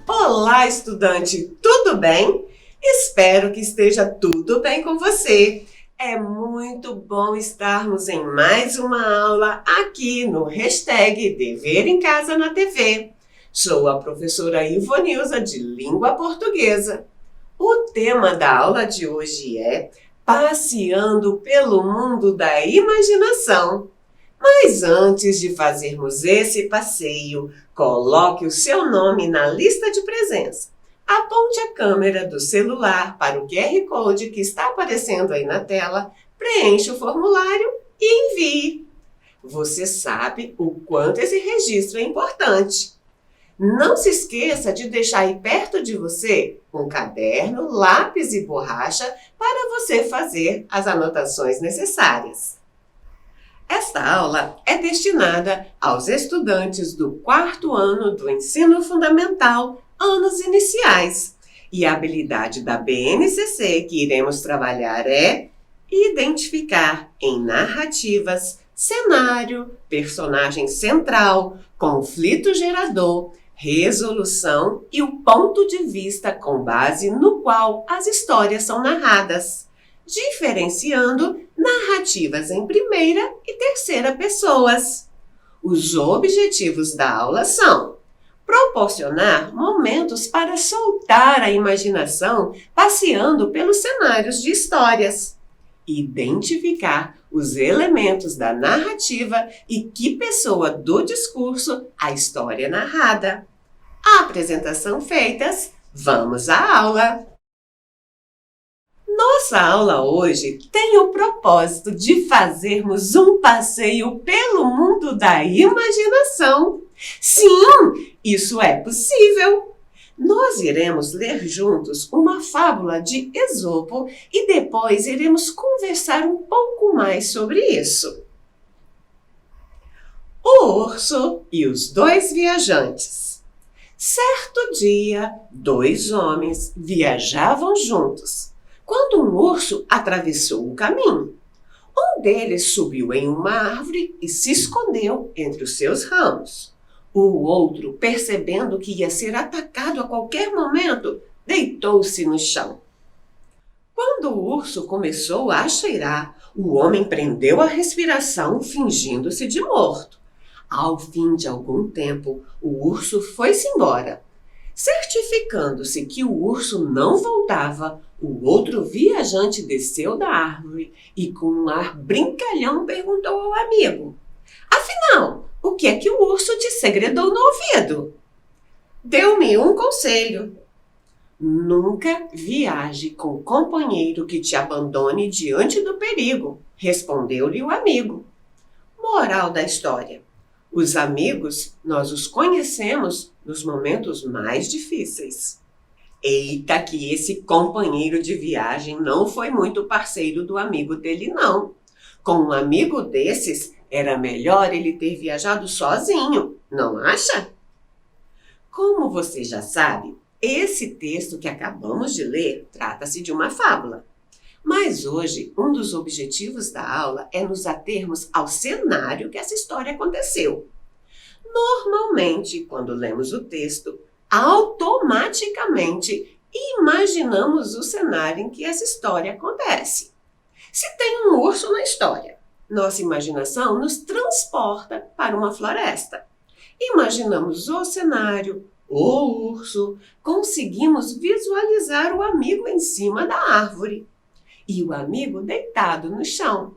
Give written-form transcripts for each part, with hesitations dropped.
Olá, estudante! Tudo bem? Espero que esteja tudo bem com você. É muito bom estarmos em mais uma aula aqui no hashtag Dever em Casa na TV. Sou a professora Ivonilza de Língua Portuguesa. O tema da aula de hoje é Passeando pelo Mundo da Imaginação. Mas antes de fazermos esse passeio, coloque o seu nome na lista de presença. Aponte a câmera do celular para o QR Code que está aparecendo aí na tela, preencha o formulário e envie. Você sabe o quanto esse registro é importante. Não se esqueça de deixar aí perto de você um caderno, lápis e borracha para você fazer as anotações necessárias. Esta aula é destinada aos estudantes do 4º ano do ensino fundamental, anos iniciais. E a habilidade da BNCC que iremos trabalhar é identificar em narrativas, cenário, personagem central, conflito gerador, resolução e o ponto de vista com base no qual as histórias são narradas, diferenciando narrativas em primeira e terceira pessoas. Os objetivos da aula são proporcionar momentos para soltar a imaginação passeando pelos cenários de histórias, identificar os elementos da narrativa e que pessoa do discurso a história é narrada. A apresentação feitas, vamos à aula! Nossa aula hoje tem o propósito de fazermos um passeio pelo mundo da imaginação. Sim, isso é possível! Nós iremos ler juntos uma fábula de Esopo e depois iremos conversar um pouco mais sobre isso. O urso e os 2 viajantes. Certo dia, 2 homens viajavam juntos, quando um urso atravessou o caminho. Um deles subiu em uma árvore e se escondeu entre os seus ramos. O outro, percebendo que ia ser atacado a qualquer momento, deitou-se no chão. Quando o urso começou a cheirar, o homem prendeu a respiração, fingindo-se de morto. Ao fim de algum tempo, o urso foi-se embora. Certificando-se que o urso não voltava, o outro viajante desceu da árvore e, com um ar brincalhão, perguntou ao amigo: "Afinal, o que é que o urso te segredou no ouvido?" "Deu-me um conselho. Nunca viaje com o companheiro que te abandone diante do perigo", respondeu-lhe o amigo. Moral da história: os amigos, nós os conhecemos nos momentos mais difíceis. Eita, que esse companheiro de viagem não foi muito parceiro do amigo dele, não. Com um amigo desses, era melhor ele ter viajado sozinho, não acha? Como você já sabe, esse texto que acabamos de ler trata-se de uma fábula. Mas hoje, um dos objetivos da aula é nos atermos ao cenário que essa história aconteceu. Normalmente, quando lemos o texto, automaticamente imaginamos o cenário em que essa história acontece. Se tem um urso na história, nossa imaginação nos transporta para uma floresta. Imaginamos o cenário, o urso, conseguimos visualizar o amigo em cima da árvore e o amigo deitado no chão.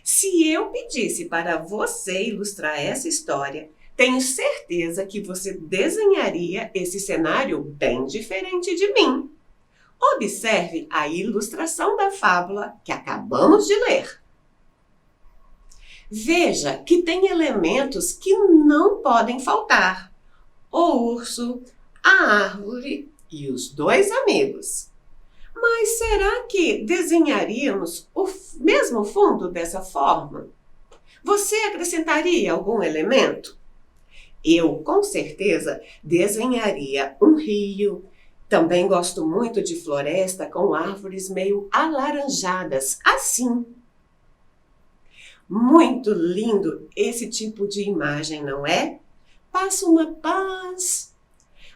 Se eu pedisse para você ilustrar essa história, tenho certeza que você desenharia esse cenário bem diferente de mim. Observe a ilustração da fábula que acabamos de ler. Veja que tem elementos que não podem faltar: o urso, a árvore e os 2 amigos. Mas será que desenharíamos o mesmo fundo dessa forma? Você acrescentaria algum elemento? Eu, com certeza, desenharia um rio. Também gosto muito de floresta com árvores meio alaranjadas, assim. Muito lindo esse tipo de imagem, não é? Passa uma paz.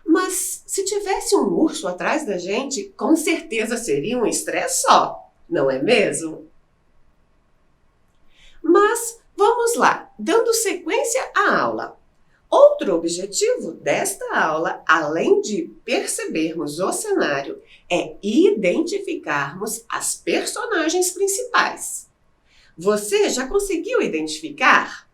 Mas se tivesse um urso atrás da gente, com certeza seria um estresse só, não é mesmo? Mas vamos lá, dando sequência à aula. Outro objetivo desta aula, além de percebermos o cenário, é identificarmos as personagens principais. Você já conseguiu identificar?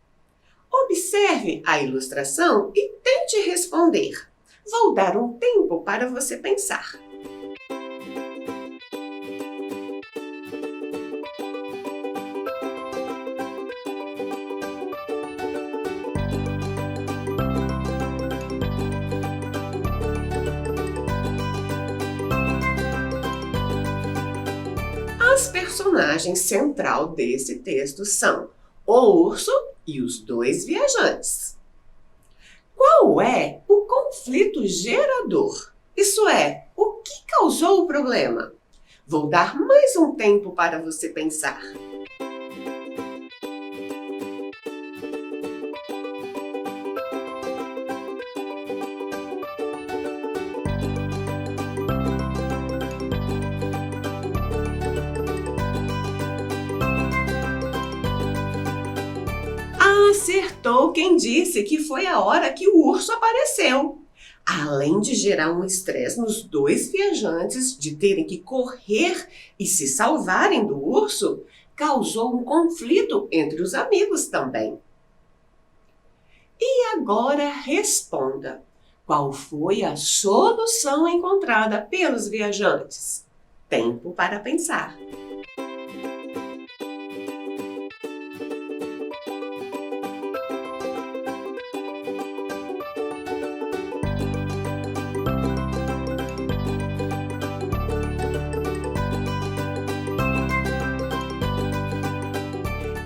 Observe a ilustração e tente responder. Vou dar um tempo para você pensar. As personagens central desse texto são o urso e os dois viajantes. Qual é o conflito gerador? Isso é, o que causou o problema? Vou dar mais um tempo para você pensar. Acertou quem disse que foi a hora que o urso apareceu. Além de gerar um estresse nos dois viajantes de terem que correr e se salvarem do urso, causou um conflito entre os amigos também. E agora responda: qual foi a solução encontrada pelos viajantes? Tempo para pensar.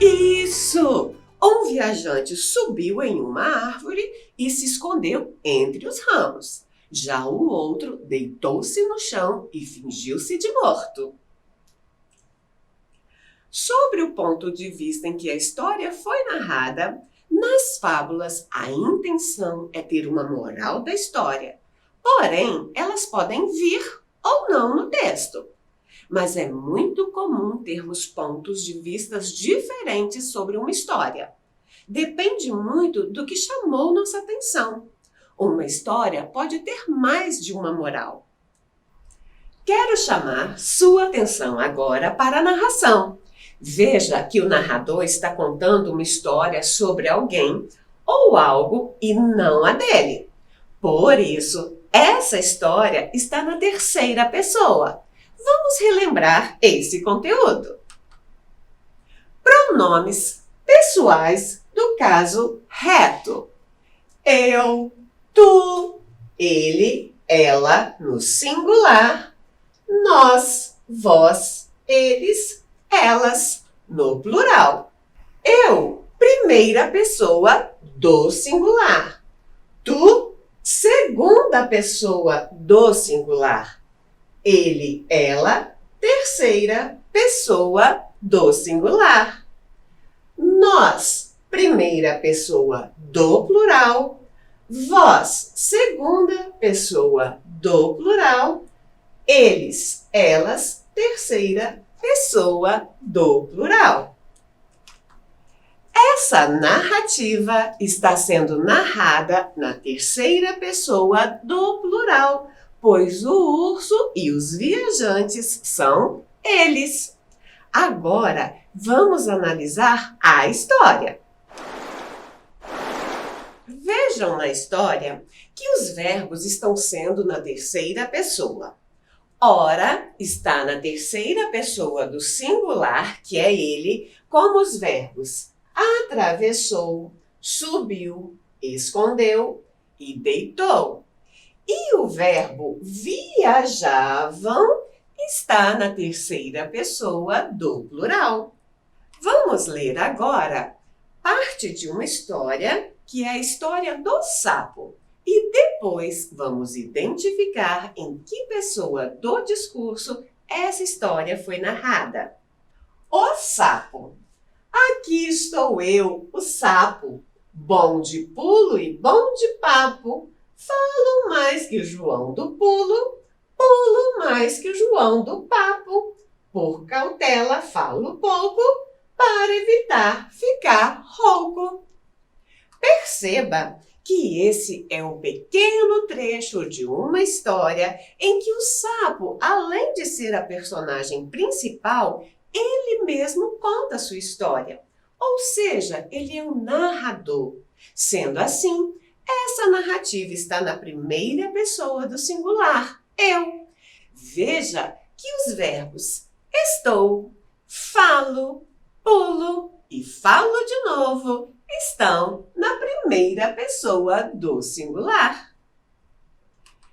Isso! Um viajante subiu em uma árvore e se escondeu entre os ramos. Já o outro deitou-se no chão e fingiu-se de morto. Sobre o ponto de vista em que a história foi narrada, nas fábulas a intenção é ter uma moral da história. Porém, elas podem vir ou não no texto. Mas é muito comum termos pontos de vistas diferentes sobre uma história. Depende muito do que chamou nossa atenção. Uma história pode ter mais de uma moral. Quero chamar sua atenção agora para a narração. Veja que o narrador está contando uma história sobre alguém ou algo e não a dele. Por isso, essa história está na terceira pessoa. Vamos relembrar esse conteúdo. Pronomes pessoais do caso reto. Eu, tu, ele, ela no singular, nós, vós, eles, elas no plural. Eu, primeira pessoa do singular. Tu, segunda pessoa do singular. Ele, ela, terceira pessoa do singular. Nós, primeira pessoa do plural. Vós, segunda pessoa do plural. Eles, elas, terceira pessoa do plural. Essa narrativa está sendo narrada na terceira pessoa do plural, pois o urso e os viajantes são eles. Agora, vamos analisar a história. Vejam na história que os verbos estão sendo na terceira pessoa. Ora, está na terceira pessoa do singular, que é ele, como os verbos atravessou, subiu, escondeu e deitou. E o verbo viajavam está na terceira pessoa do plural. Vamos ler agora parte de uma história que é a história do sapo. E depois vamos identificar em que pessoa do discurso essa história foi narrada. O sapo. Aqui estou eu, o sapo, bom de pulo e bom de papo. Falo mais que o João do pulo, pulo mais que o João do papo. Por cautela falo pouco, para evitar ficar rouco. Perceba que esse é um pequeno trecho de uma história em que o sapo, além de ser a personagem principal, ele mesmo conta sua história. Ou seja, ele é um narrador. Sendo assim, essa narrativa está na primeira pessoa do singular, eu. Veja que os verbos estou, falo, pulo e falo de novo estão na primeira pessoa do singular.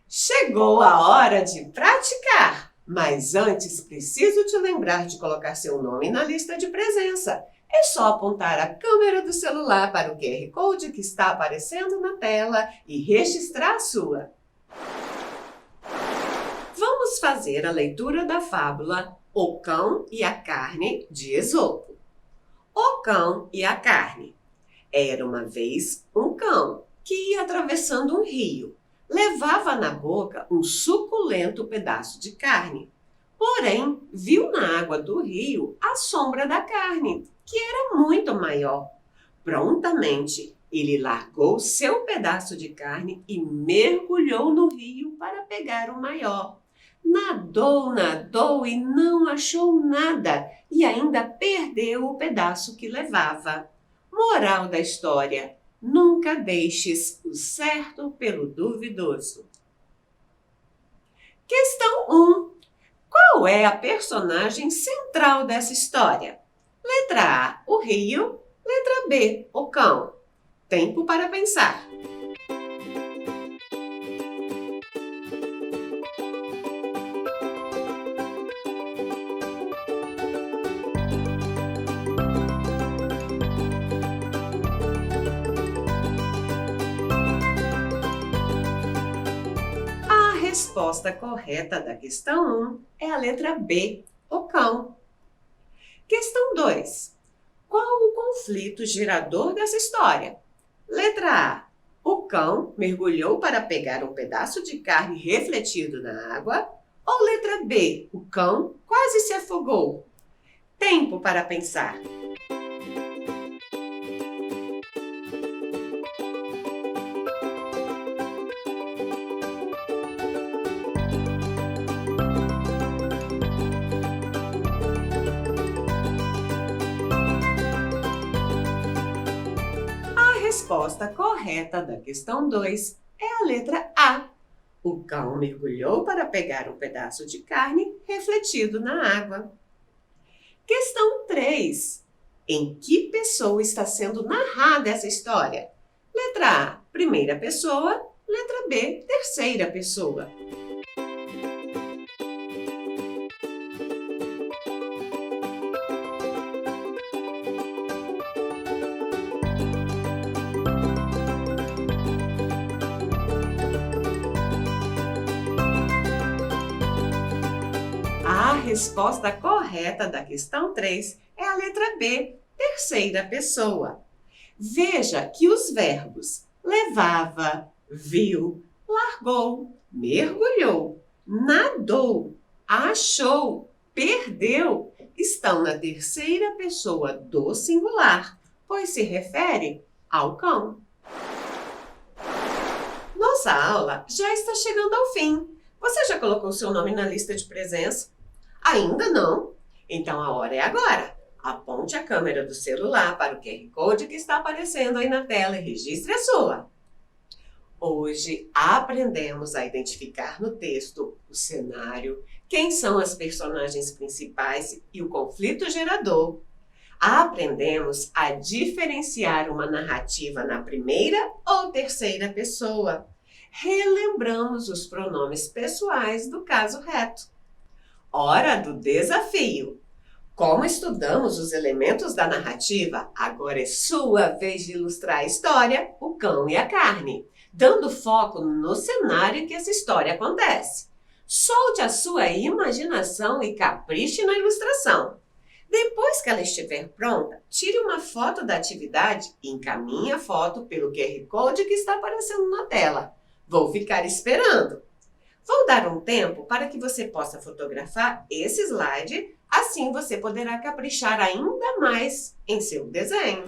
Chegou a hora de praticar, mas antes preciso te lembrar de colocar seu nome na lista de presença. É só apontar a câmera do celular para o QR Code que está aparecendo na tela e registrar a sua. Vamos fazer a leitura da fábula O Cão e a Carne, de Esopo. O Cão e a Carne. Era uma vez um cão que ia atravessando um rio. Levava na boca um suculento pedaço de carne. Porém, viu na água do rio a sombra da carne, que era muito maior. Prontamente, ele largou seu pedaço de carne e mergulhou no rio para pegar o maior. Nadou, nadou e não achou nada e ainda perdeu o pedaço que levava. Moral da história: nunca deixes o certo pelo duvidoso. Questão 1. Qual é a personagem central dessa história? Letra A, o rio. Letra B, o cão. Tempo para pensar. A resposta correta da questão 1 é a letra B, o cão. Questão 2. Qual o conflito gerador dessa história? Letra A. O cão mergulhou para pegar um pedaço de carne refletido na água. Ou letra B. O cão quase se afogou. Tempo para pensar. A resposta correta da questão 2 é a letra A. O cão mergulhou para pegar um pedaço de carne refletido na água. Questão 3. Em que pessoa está sendo narrada essa história? Letra A, primeira pessoa. Letra B, terceira pessoa. A resposta correta da questão 3 é a letra B, terceira pessoa. Veja que os verbos levava, viu, largou, mergulhou, nadou, achou, perdeu estão na terceira pessoa do singular, pois se refere ao cão. Nossa aula já está chegando ao fim. Você já colocou seu nome na lista de presença? Ainda não? Então a hora é agora. Aponte a câmera do celular para o QR Code que está aparecendo aí na tela e registre a sua. Hoje aprendemos a identificar no texto o cenário, quem são as personagens principais e o conflito gerador. Aprendemos a diferenciar uma narrativa na primeira ou terceira pessoa. Relembramos os pronomes pessoais do caso reto. Hora do desafio! Como estudamos os elementos da narrativa, agora é sua vez de ilustrar a história, o cão e a carne, dando foco no cenário em que essa história acontece. Solte a sua imaginação e capriche na ilustração. Depois que ela estiver pronta, tire uma foto da atividade e encaminhe a foto pelo QR Code que está aparecendo na tela. Vou ficar esperando. Vou dar um tempo para que você possa fotografar esse slide, assim você poderá caprichar ainda mais em seu desenho.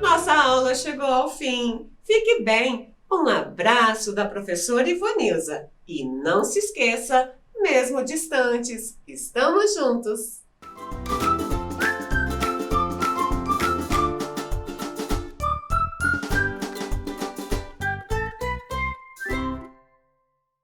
Nossa aula chegou ao fim. Fique bem. Um abraço da professora Ivonilza. E não se esqueça, mesmo distantes, estamos juntos!